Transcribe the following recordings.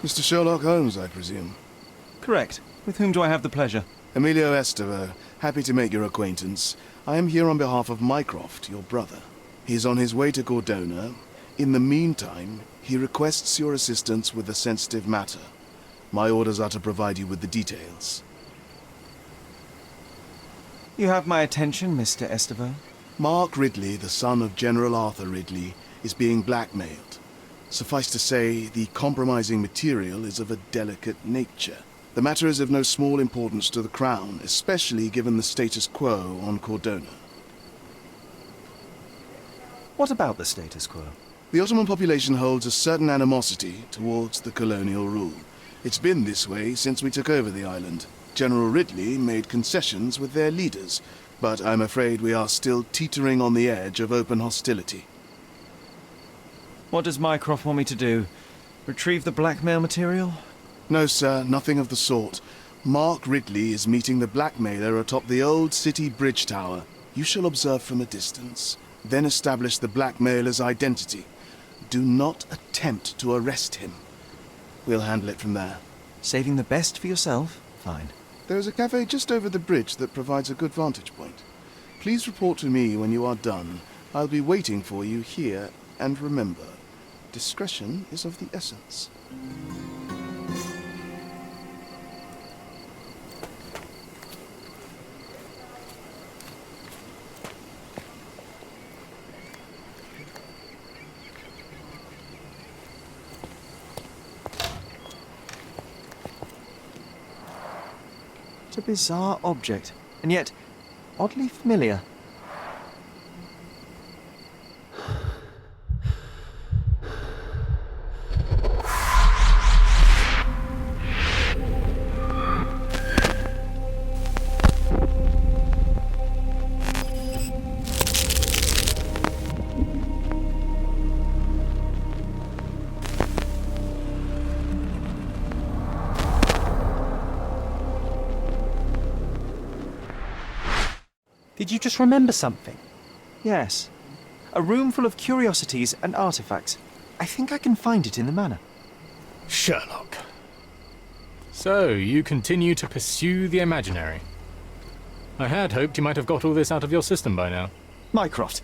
Mr. Sherlock Holmes, I presume. Correct. With whom do I have the pleasure? Emilio Esteve, happy to make your acquaintance. I am here on behalf of Mycroft, your brother. He is on his way to Cordona. In the meantime, he requests your assistance with a sensitive matter. My orders are to provide you with the details. You have my attention, Mr. Esteve. Mark Ridley, the son of General Arthur Ridley, is being blackmailed. Suffice to say, the compromising material is of a delicate nature. The matter is of no small importance to the Crown, especially given the status quo on Cordona. What about the status quo? The Ottoman population holds a certain animosity towards the colonial rule. It's been this way since we took over the island. General Ridley made concessions with their leaders, but I'm afraid we are still teetering on the edge of open hostility. What does Mycroft want me to do? Retrieve the blackmail material? No, sir, nothing of the sort. Mark Ridley is meeting the blackmailer atop the old city bridge tower. You shall observe from a distance, then establish the blackmailer's identity. Do not attempt to arrest him. We'll handle it from there. Saving the best for yourself? Fine. There is a cafe just over the bridge that provides a good vantage point. Please report to me when you are done. I'll be waiting for you here, and remember, discretion is of the essence. A bizarre object, and yet oddly familiar. Did you just remember something? Yes. A room full of curiosities and artifacts. I think I can find it in the manor. Sherlock. So, you continue to pursue the imaginary. I had hoped you might have got all this out of your system by now. Mycroft,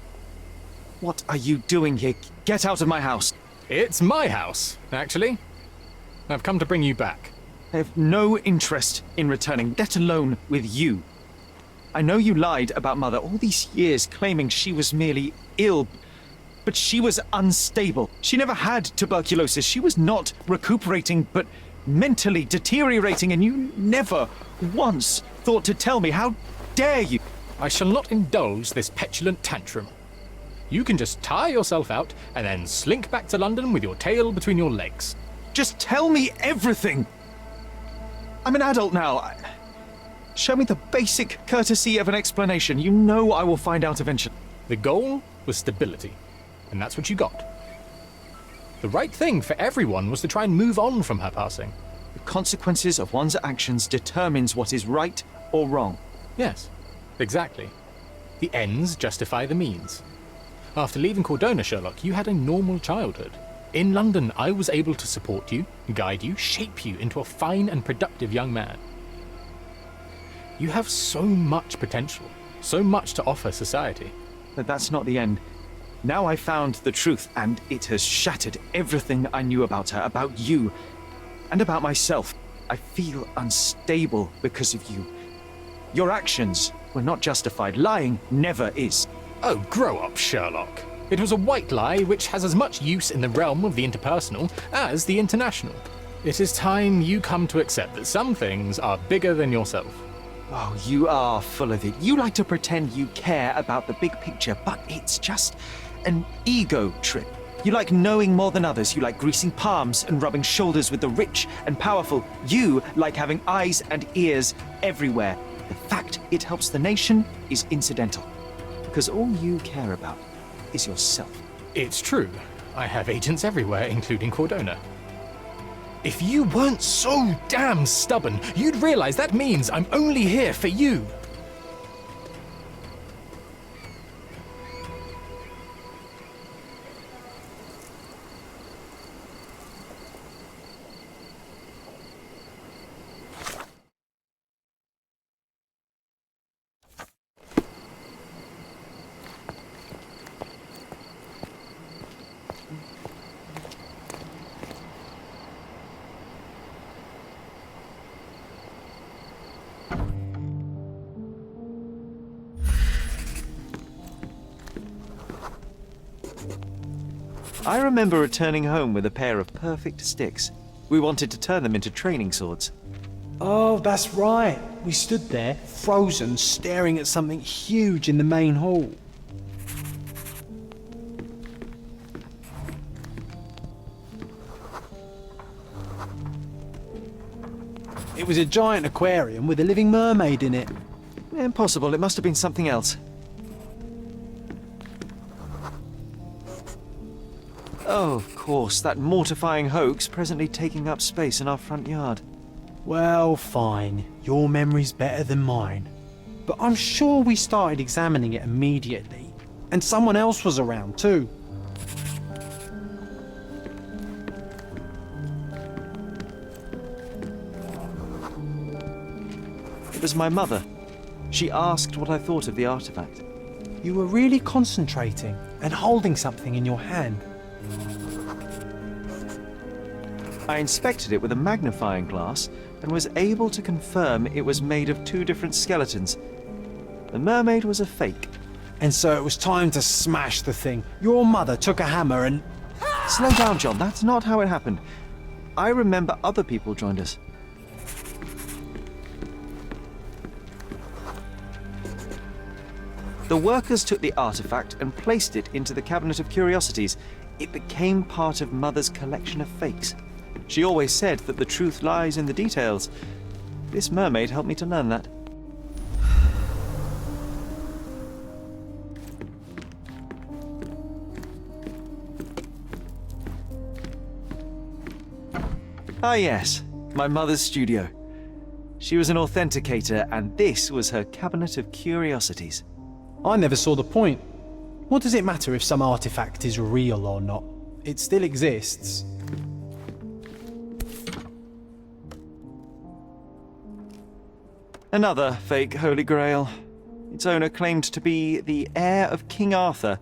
what are you doing here? Get out of my house. It's my house, actually. I've come to bring you back. I have no interest in returning, let alone with you. I know you lied about Mother all these years, claiming she was merely ill, but she was unstable. She never had tuberculosis. She was not recuperating, but mentally deteriorating, and you never once thought to tell me. How dare you? I shall not indulge this petulant tantrum. You can just tire yourself out and then slink back to London with your tail between your legs. Just tell me everything. I'm an adult now. Show me the basic courtesy of an explanation. You know I will find out eventually. The goal was stability, and that's what you got. The right thing for everyone was to try and move on from her passing. The consequences of one's actions determines what is right or wrong. Yes, exactly. The ends justify the means. After leaving Cordona, Sherlock, you had a normal childhood. In London, I was able to support you, guide you, shape you into a fine and productive young man. You have so much potential, so much to offer society. But that's not the end. Now I found the truth, and it has shattered everything I knew about her, about you, and about myself. I feel unstable because of you. Your actions were not justified. Lying never is. Oh, grow up, Sherlock. It was a white lie which has as much use in the realm of the interpersonal as the international. It is time you come to accept that some things are bigger than yourself. Oh, you are full of it. You like to pretend you care about the big picture, but it's just an ego trip. You like knowing more than others. You like greasing palms and rubbing shoulders with the rich and powerful. You like having eyes and ears everywhere. The fact it helps the nation is incidental, because all you care about is yourself. It's true. I have agents everywhere, including Cordona. If you weren't so damn stubborn, you'd realize that means I'm only here for you. I remember returning home with a pair of perfect sticks. We wanted to turn them into training swords. Oh, that's right. We stood there, frozen, staring at something huge in the main hall. It was a giant aquarium with a living mermaid in it. Impossible, it must have been something else. Oh, of course, that mortifying hoax presently taking up space in our front yard. Well, fine. Your memory's better than mine. But I'm sure we started examining it immediately. And someone else was around too. It was my mother. She asked what I thought of the artifact. You were really concentrating and holding something in your hand. I inspected it with a magnifying glass and was able to confirm it was made of two different skeletons. The mermaid was a fake. And so it was time to smash the thing. Your mother took a hammer and... Slow down, John. That's not how it happened. I remember other people joined us. The workers took the artifact and placed it into the cabinet of curiosities. It became part of Mother's collection of fakes. She always said that the truth lies in the details. This mermaid helped me to learn that. Ah yes, my mother's studio. She was an authenticator, and this was her cabinet of curiosities. I never saw the point. What does it matter if some artifact is real or not? It still exists. Another fake Holy Grail. Its owner claimed to be the heir of King Arthur.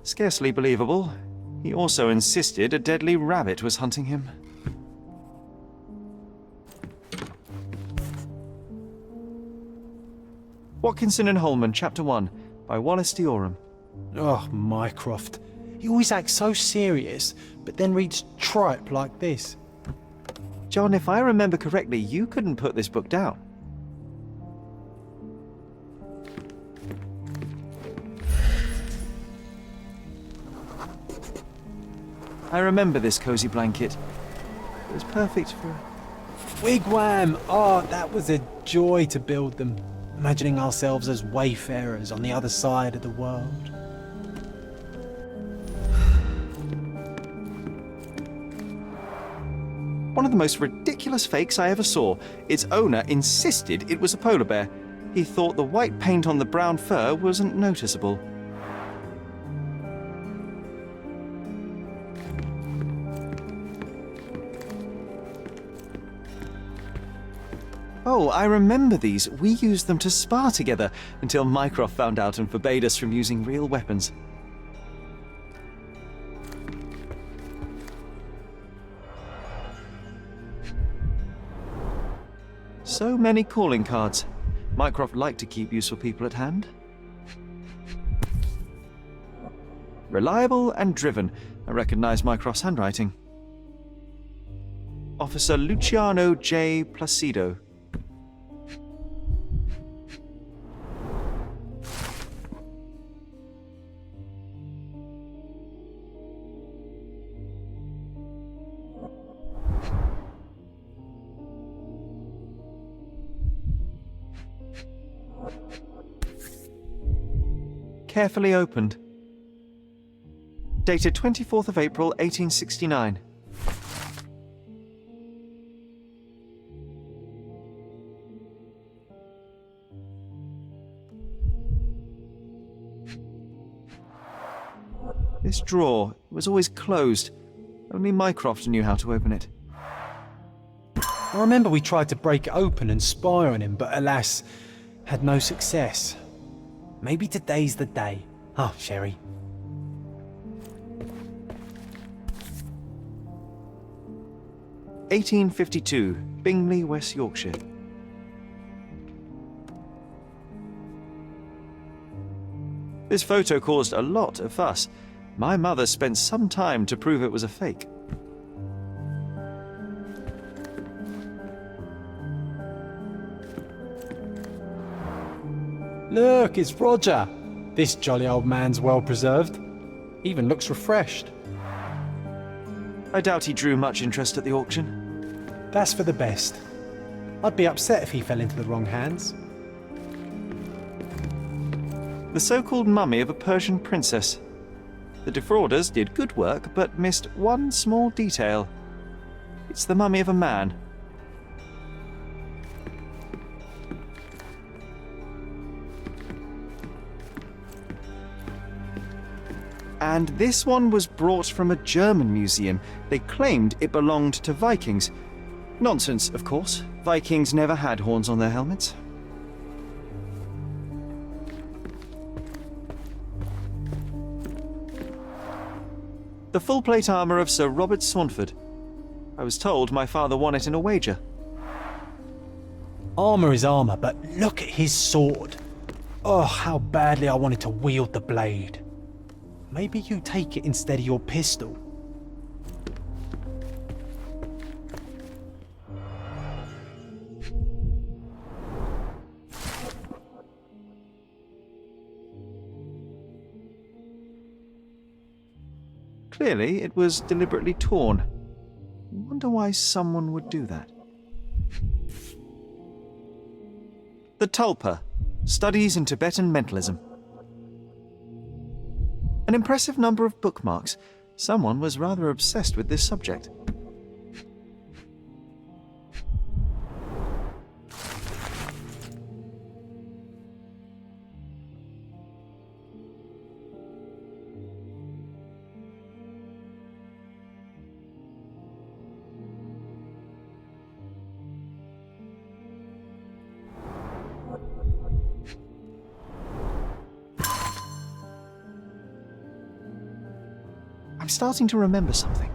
Scarcely believable. He also insisted a deadly rabbit was hunting him. Watkinson and Holman, Chapter 1, by Wallace D. Oram. Oh, Mycroft. He always acts so serious, but then reads tripe like this. John, if I remember correctly, you couldn't put this book down. I remember this cozy blanket. It was perfect for... Wigwam! Oh, that was a joy to build them. Imagining ourselves as wayfarers on the other side of the world. One of the most ridiculous fakes I ever saw. Its owner insisted it was a polar bear. He thought the white paint on the brown fur wasn't noticeable. Oh, I remember these. We used them to spar together until Mycroft found out and forbade us from using real weapons. So many calling cards. Mycroft liked to keep useful people at hand. Reliable and driven. I recognize Mycroft's handwriting. Officer Luciano J. Placido. Carefully opened. Dated 24th of April, 1869. This drawer was always closed. Only Mycroft knew how to open it. I remember we tried to break it open and spy on him, but alas, had no success. Maybe today's the day. Oh, Sherry. (1852), Bingley, West Yorkshire. This photo caused a lot of fuss. My mother spent some time to prove it was a fake. Look, it's Roger. This jolly old man's well preserved. Even looks refreshed. I doubt he drew much interest at the auction. That's for the best. I'd be upset if he fell into the wrong hands. The so-called mummy of a Persian princess. The defrauders did good work, but missed one small detail. It's the mummy of a man. And this one was brought from a German museum. They claimed it belonged to Vikings. Nonsense, of course. Vikings never had horns on their helmets. The full plate armour of Sir Robert Swanford. I was told my father won it in a wager. Armour is armour, but look at his sword. Oh, how badly I wanted to wield the blade. Maybe you take it instead of your pistol. Clearly, it was deliberately torn. Wonder why someone would do that. The Tulpa, Studies in Tibetan Mentalism. An impressive number of bookmarks. Someone was rather obsessed with this subject. I'm starting to remember something.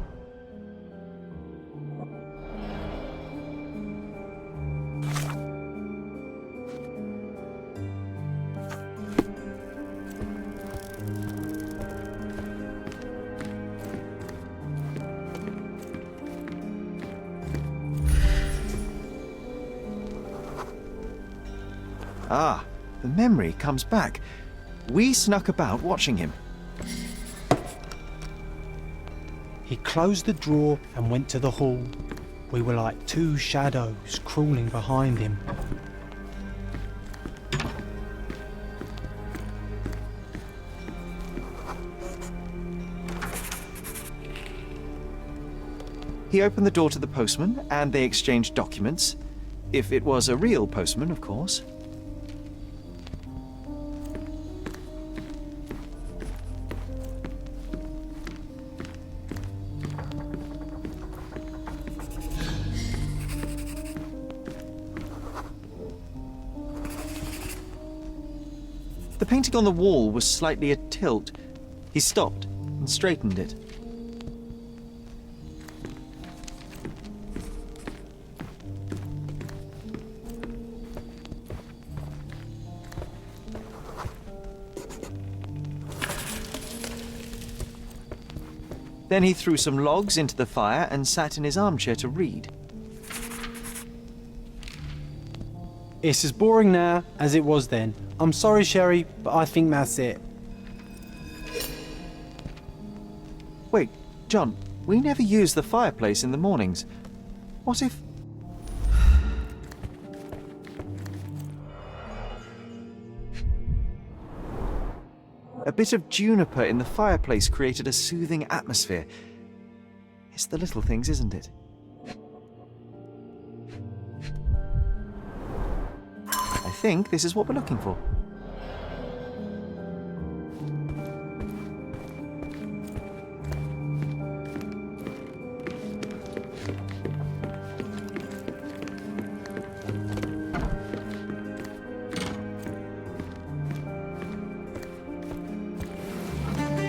Ah, the memory comes back. We snuck about watching him. He closed the drawer and went to the hall. We were like two shadows crawling behind him. He opened the door to the postman, and they exchanged documents. If it was a real postman, of course. The painting on the wall was slightly atilt. He stopped and straightened it. Then he threw some logs into the fire and sat in his armchair to read. It's as boring now as it was then. I'm sorry, Sherry, but I think that's it. Wait, John, we never use the fireplace in the mornings. What if... A bit of juniper in the fireplace created a soothing atmosphere. It's the little things, isn't it? I think this is what we're looking for.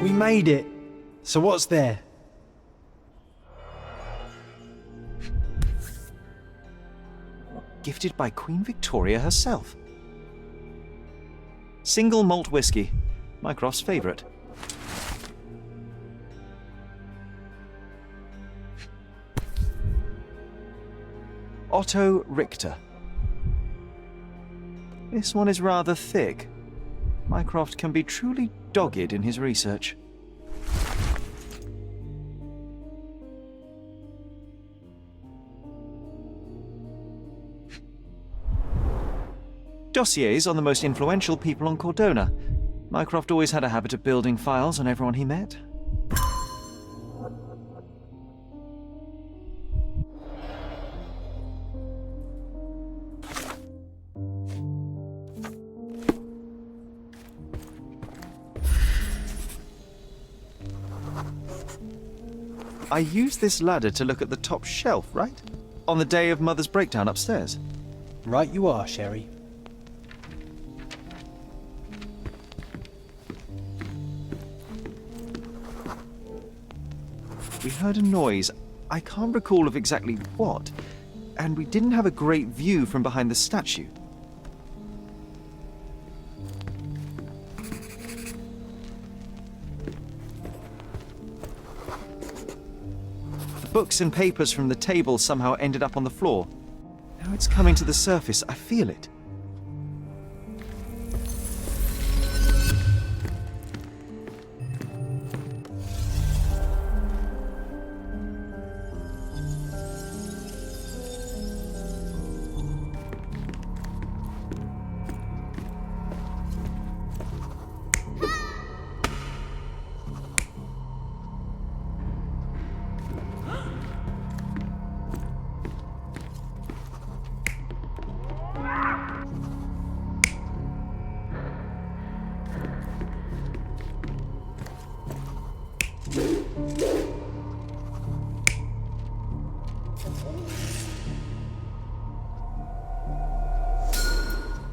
We made it. So what's there? Gifted by Queen Victoria herself. Single malt whiskey, Mycroft's favourite. Otto Richter. This one is rather thick. Mycroft can be truly dogged in his research. Dossiers on the most influential people on Cordona. Mycroft always had a habit of building files on everyone he met. I used this ladder to look at the top shelf, right? On the day of Mother's breakdown upstairs. Right you are, Sherry. We heard a noise. I can't recall of exactly what, and we didn't have a great view from behind the statue. The books and papers from the table somehow ended up on the floor. Now it's coming to the surface. I feel it.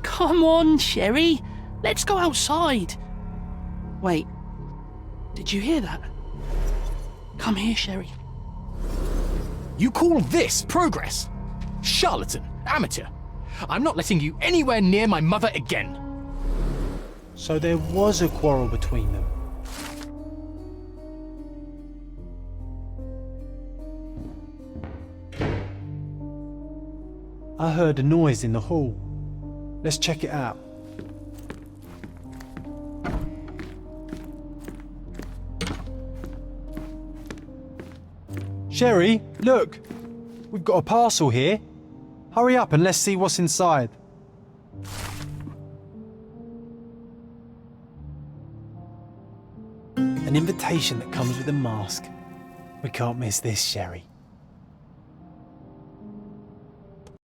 Come on, Sherry. Let's go outside. Wait. Did you hear that? Come here, Sherry. You call this progress? Charlatan, amateur. I'm not letting you anywhere near my mother again. So there was a quarrel between them. I heard a noise in the hall. Let's check it out. Sherry, look! We've got a parcel here. Hurry up and let's see what's inside. An invitation that comes with a mask. We can't miss this, Sherry.